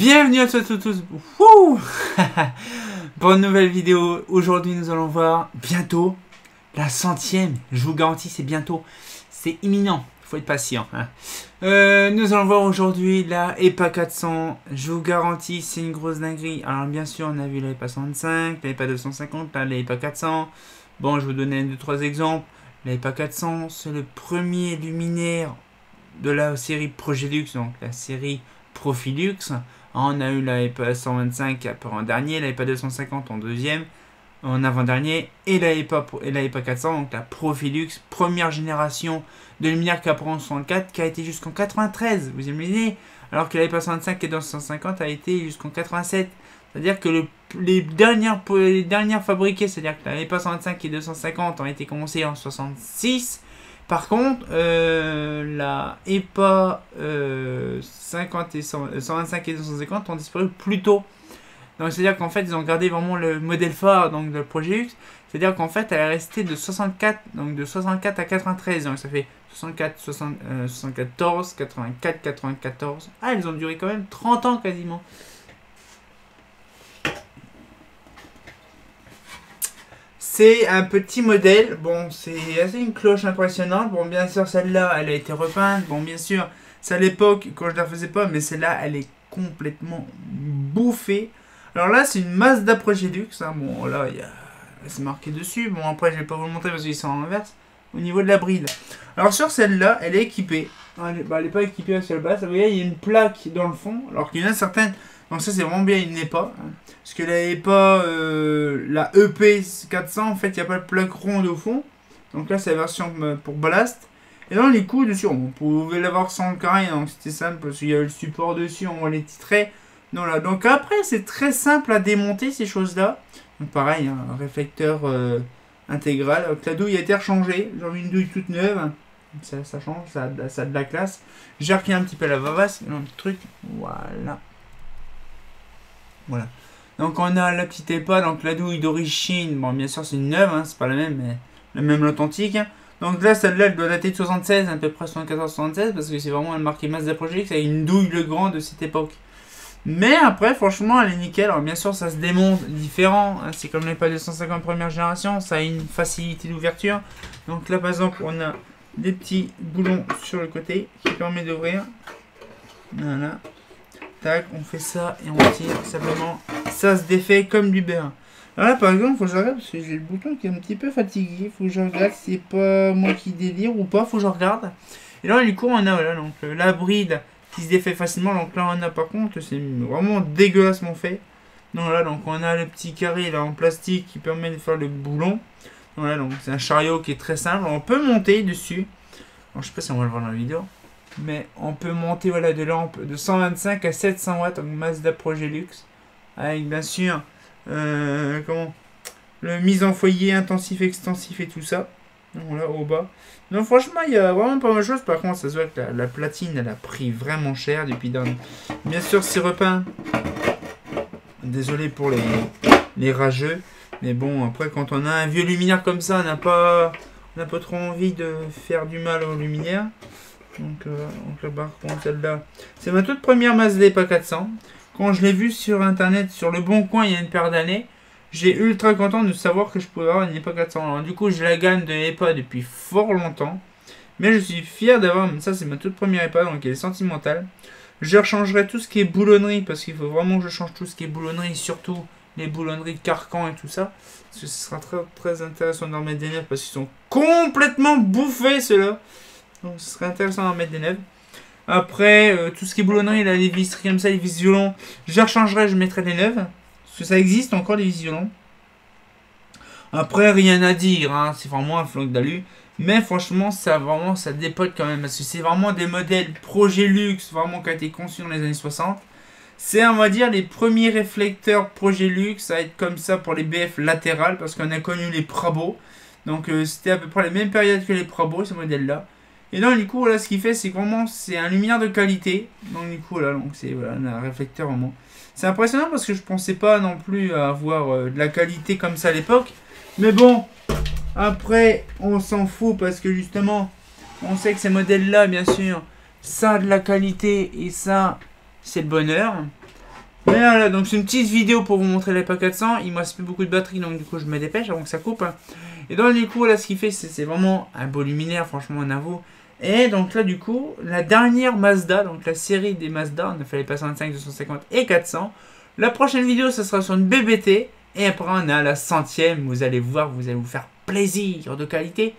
Bienvenue à tous. Wouh pour une nouvelle vidéo. Aujourd'hui, nous allons voir bientôt la 100e. Je vous garantis, c'est bientôt. C'est imminent. Il faut être patient. Hein. Nous allons voir aujourd'hui la EPA 400. Je vous garantis, c'est une grosse dinguerie. Alors, bien sûr, on a vu la EPA 65, la EPA 250, là, la EPA 400. Bon, je vais vous donner 2-3 exemples. La EPA 400, c'est le premier luminaire de la série Progelux, donc la série Profilux. On a eu la EPA 125 en dernier, la EPA 250 en deuxième, en avant-dernier, et la EPA 400, donc la Profilux, première génération de luminaire Capron 64 qui a été jusqu'en 93, vous imaginez, alors que la EPA 125 et 250 a été jusqu'en 87. C'est-à-dire que les dernières fabriquées, c'est-à-dire que la EPA 125 et 250 ont été commencées en 66. Par contre, la EPA 125 et 250 ont disparu plus tôt. Donc c'est-à-dire qu'en fait, ils ont gardé vraiment le modèle phare donc, de Progelux. C'est-à-dire qu'en fait, elle est restée de 64, donc de 64 à 93. Donc ça fait 64, 74, 84, 94. Ah, elles ont duré quand même 30 ans quasiment. C'est un petit modèle, bon c'est assez une cloche impressionnante, bon bien sûr celle-là elle a été repeinte, bon bien sûr c'est à l'époque quand je la faisais pas, mais celle-là elle est complètement bouffée. Alors là c'est une Mazda Progelux, hein. Bon là c'est marqué dessus, bon après je vais pas vous le montrer parce qu'ils sont en inverse, au niveau de la bride. Alors sur celle-là elle est équipée, elle est pas équipée sur le bas, vous voyez il y a une plaque dans le fond, alors qu'il y en a certaines. Donc ça c'est vraiment bien une EPA. Hein. Parce que la EPA, la EP 400, en fait, il n'y a pas de plaque ronde au fond. Donc là c'est la version pour ballast. Et dans les coups dessus, on pouvait l'avoir sans le carré, donc c'était simple parce qu'il y avait le support dessus, on voit les titrets. Donc après c'est très simple à démonter ces choses-là. Donc pareil, hein, un réflecteur intégral. Donc la douille a été rechangée, genre une douille toute neuve. Ça change, ça a de la classe. J'ai reculé un petit peu la vavasse, un petit truc, voilà. Donc on a la petite EPA, donc la douille d'origine, bon bien sûr c'est une neuve, hein, c'est pas la même, mais la même authentique. Hein. Donc là celle-là elle doit dater de 76, à peu près 74-76, parce que c'est vraiment marqué Mazda Progelux, c'est une douille Legrand de cette époque. Mais après franchement elle est nickel, alors bien sûr ça se démonte différent, hein, c'est comme l'EPA 250 première génération, ça a une facilité d'ouverture. Donc là par exemple on a des petits boulons sur le côté qui permettent d'ouvrir. Voilà. Tac, on fait ça et on tire simplement. Ça se défait comme du beurre. Alors là, par exemple, il faut que je regarde parce que j'ai le bouton qui est un petit peu fatigué. Il faut que je regarde si c'est pas moi qui délire ou pas. Il faut que je regarde. Et là, du coup, on a voilà, donc, la bride qui se défait facilement. Donc là, on a par contre, c'est vraiment dégueulassement fait. Donc là, donc, on a le petit carré là en plastique qui permet de faire le boulon. Voilà, donc c'est un chariot qui est très simple. On peut monter dessus. Alors, je sais pas si on va le voir dans la vidéo. Mais on peut monter voilà, de lampes de 125 à 700 watts en Mazda Progelux. Avec bien sûr le mise en foyer intensif, extensif et tout ça. Donc voilà au bas. Donc franchement il y a vraiment pas mal de choses. Par contre ça se voit que la platine elle a pris vraiment cher depuis d'un. Bien sûr c'est repeint. Désolé pour les rageux. Mais bon après quand on a un vieux luminaire comme ça on n'a pas trop envie de faire du mal aux luminaires. Donc là par contre celle-là, c'est ma toute première Mazda EPA 400. Quand je l'ai vue sur internet, sur le bon coin il y a une paire d'années, j'ai ultra content de savoir que je pouvais avoir une EPA 400. Alors, du coup je la gagne de EPA depuis fort longtemps. Mais je suis fier d'avoir, ça c'est ma toute première EPA donc elle est sentimentale. Je rechangerai tout ce qui est boulonnerie parce qu'il faut vraiment que je change tout ce qui est boulonnerie, surtout les boulonneries de carcan et tout ça. Parce que ce sera très, très intéressant d'en mettre des neufs parce qu'ils sont complètement bouffés ceux-là. Donc ce serait intéressant d'en mettre des neuves. Après, tout ce qui est boulonnerie, là, les vis comme ça, les vis violons, je rechangerai, je mettrai des neuves. Parce que ça existe encore, les vis violons. Après, rien à dire, hein, c'est vraiment un floc d'alu. Mais franchement, ça dépote quand même. Parce que c'est vraiment des modèles Progelux, vraiment qui a été conçu dans les années 60. C'est, on va dire, les premiers réflecteurs Progelux à être comme ça pour les BF latérales. Parce qu'on a connu les Prabo. Donc c'était à peu près la même période que les Prabo, ce modèle-là. Et donc du coup voilà ce qu'il fait c'est vraiment c'est un luminaire de qualité. Donc du coup là donc c'est voilà un réflecteur vraiment. C'est impressionnant parce que je pensais pas non plus avoir de la qualité comme ça à l'époque. Mais bon après on s'en fout parce que justement on sait que ces modèles là bien sûr ça a de la qualité et ça c'est le bonheur. Mais voilà, donc c'est une petite vidéo pour vous montrer l'Ipa 400. Il me reste plus beaucoup de batterie, donc du coup je me dépêche avant que ça coupe. Et donc du coup là ce qu'il fait c'est vraiment un beau luminaire, franchement on avoue. Et donc là du coup, la dernière Mazda, donc la série des Mazda, on a fait les P125, 250 et 400. La prochaine vidéo ce sera sur une BBT. Et après on a la 100e, vous allez voir, vous allez vous faire plaisir de qualité.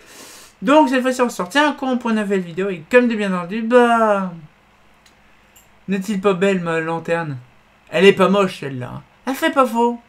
Donc cette fois-ci on sortit un con pour une nouvelle vidéo. Et comme de bien entendu, bah... N'est-il pas belle ma lanterne? Elle est pas moche celle-là. Elle fait pas faux.